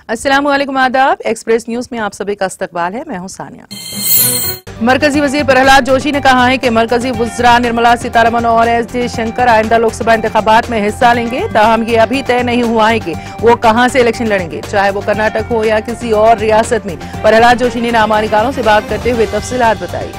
अस्सलाम वालेकुम, आदाब। एक्सप्रेस न्यूज में आप सभी का इस्तकबाल है। मैं हूं सानिया। मरकजी वजीर प्रहलाद जोशी ने कहा है कि मरकजी वज़रा निर्मला सीतारमण और एस जयशंकर आइंदा लोकसभा इंतखाबात में हिस्सा लेंगे। ताहम ये अभी तय नहीं हुआ है कि वो कहां से इलेक्शन लड़ेंगे, चाहे वो कर्नाटक हो या किसी और रियासत में। प्रहलाद जोशी ने नामा निगारों से बात करते हुए तफसीलात बताई।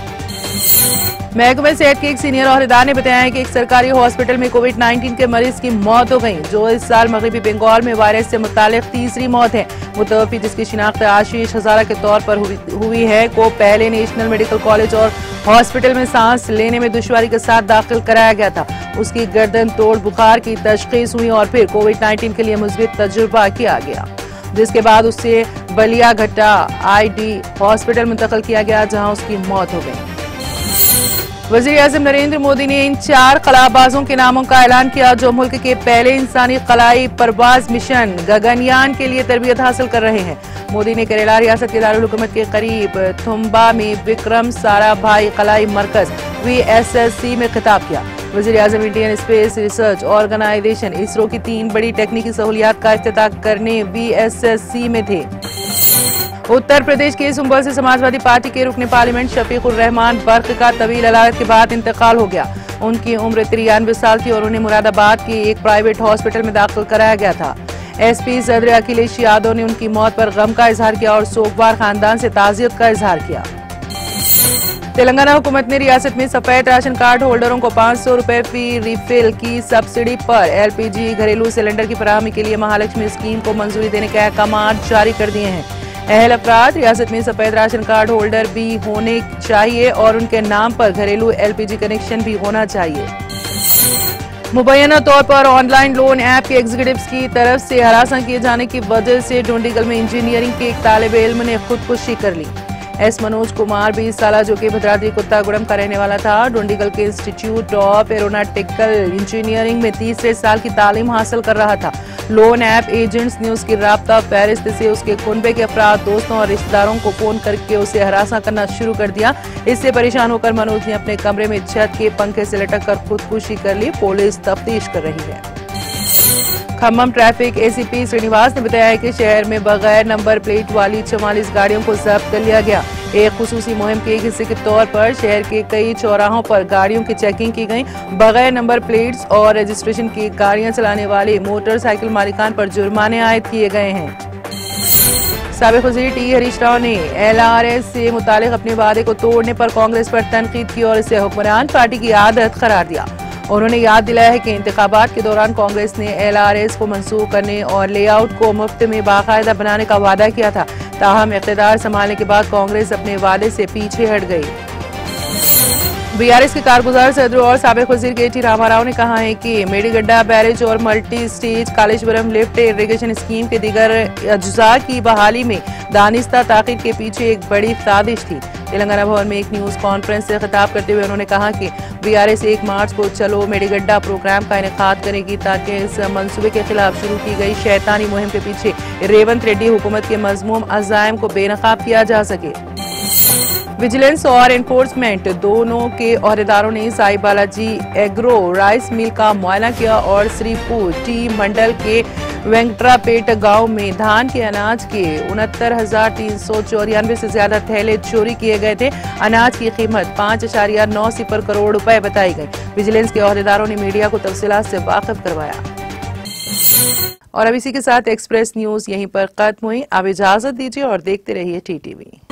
महकमे सेहत के एक सीनियर ओहदेदार ने बताया है कि एक सरकारी हॉस्पिटल में कोविड-19 के मरीज की मौत हो गई, जो इस साल मगरबी बंगाल में वायरस से मुतालिक तीसरी मौत है। मुतवफ़ी, जिसकी शिनाख्त आशीष हजारा के तौर पर हुई है, को पहले नेशनल मेडिकल कॉलेज और हॉस्पिटल में सांस लेने में दुश्वारी के साथ दाखिल कराया गया था। उसकी गर्दन तोड़ बुखार की तशखीस हुई और फिर कोविड-19 के लिए मुस्बित तजुर्बा किया गया, जिसके बाद उससे बलिया घट्टा ID हॉस्पिटल मुंतकिल किया गया, जहां उसकी मौत हो गई। वज़ीर-ए-आज़म नरेंद्र मोदी ने इन 4 खलाबाजों के नामों का ऐलान किया, जो मुल्क के पहले इंसानी खलाई परवाज मिशन गगनयान के लिए तरबियत हासिल कर रहे हैं। मोदी ने केरला रियासत के दारुल हुकूमत के करीब थुम्बा में विक्रम साराभाई खलाई मरकज VSSC में खिताब किया। वज़ीर-ए-आज़म Indian space research organisation ISRO की 3 बड़ी टेक्निकी सहूलियात का इफ्तिताह करने VSSC में थे। उत्तर प्रदेश के संभल से समाजवादी पार्टी के रुकने पार्लियामेंट शफीकुर रहमान बर्क का तवील अलायत के बाद इंतकाल हो गया। उनकी उम्र 93 साल थी और उन्हें मुरादाबाद के एक प्राइवेट हॉस्पिटल में दाखिल कराया गया था। SP सदर अखिलेश यादव ने उनकी मौत पर गम का इजहार किया और सोगवार खानदान से ताज़ियत का इजहार किया। तेलंगाना हुकूमत ने रियासत में सफेद राशन कार्ड होल्डरों को 500 रुपए फी रिफिल की सब्सिडी पर LPG घरेलू सिलेंडर की फराहमी के लिए महालक्ष्मी स्कीम को मंजूरी देने के अहकाम जारी कर दिए हैं। अहल अफराद रियासत में सफेद राशन कार्ड होल्डर भी होने चाहिए और उनके नाम पर घरेलू LPG कनेक्शन भी होना चाहिए। मुबैना तौर पर ऑनलाइन लोन ऐप के एग्जीक्यूटिव्स की तरफ से हरासा किए जाने की वजह से डोंडीगल में इंजीनियरिंग के एक तालिब इल्म ने खुदकुशी कर ली। S मनोज कुमार 20 साल, जो कि भद्राद्री कुत्तागुड़म का रहने वाला था, डोंडीगल के इंस्टीट्यूट ऑफ एरोनॉटिकल इंजीनियरिंग में तीसरे साल की तालीम हासिल कर रहा था। लोन ऐप एजेंट्स ने उसकी राब्ता फहरिस्त से उसके कुनबे के अफराद, दोस्तों और रिश्तेदारों को फोन करके उसे हरासा करना शुरू कर दिया। इससे परेशान होकर मनोज ने अपने कमरे में छत के पंखे से लटक कर खुदकुशी कर ली। पुलिस तफ्तीश कर रही है। खम्मम ट्रैफिक ACP श्रीनिवास ने बताया कि शहर में बगैर नंबर प्लेट वाली 44 गाड़ियों को जब्त कर लिया गया। एक खुसूसी मुहिम के एक हिस्से के तौर पर शहर के कई चौराहों पर गाड़ियों की चेकिंग की गई। बगैर नंबर प्लेट्स और रजिस्ट्रेशन की गाड़ियां चलाने वाले मोटरसाइकिल मालिकान पर जुर्माने आयद किए गए हैं। साबिक वज़ीर T हरीश राव ने LRS से मुतालिक अपने वादे को तोड़ने पर कांग्रेस पर तनकीद की और इसे हुक्मरान पार्टी की आदत करार दिया। उन्होंने याद दिलाया है कि इंतखाबात के दौरान कांग्रेस ने LRS को मनसूख करने और लेआउट को मुफ्त में बाकायदा बनाने का वादा किया था। ताहम इख्तिदार संभालने के बाद कांग्रेस अपने वादे से पीछे हट गई। BRS के कारगुजार सदर और साबिक वज़ीर KT रामाराव ने कहा है कि मेडीगड्डा बैरेज और multi stage Kaleshwaram lift irrigation scheme के दीगर अज्जा की बहाली में दानिस्ता ताखीर के पीछे एक बड़ी साजिश थी। तेलंगाना भवन में एक न्यूज कॉन्फ्रेंस से खिताब करते हुए उन्होंने कहा कि BRS 1 मार्च को चलो मेडीगड्डा प्रोग्राम का इनेकाद करेगी, ताकि इस मंसूबे के खिलाफ शुरू की गई शैतानी मुहिम के पीछे रेवंत रेड्डी हुकूमत के मज़मूम अज़ाइम को बेनकाब किया जा सके। विजिलेंस और एनफोर्समेंट दोनों के ओहदेदारों ने Sai Balaji agro rice mill का मुआयना किया और श्रीपुर T मंडल के वेंकट्रापेट गांव में धान के अनाज के 69,394 से ज्यादा थैले चोरी किए गए थे। अनाज की कीमत 5.90 करोड़ रुपए बताई गई। विजिलेंस के ओहदेदारों ने मीडिया को तफसीलात से वाकिफ करवाया। और अब इसी के साथ एक्सप्रेस न्यूज यहीं पर खत्म हुई। आप इजाजत दीजिए और देखते रहिए TTV।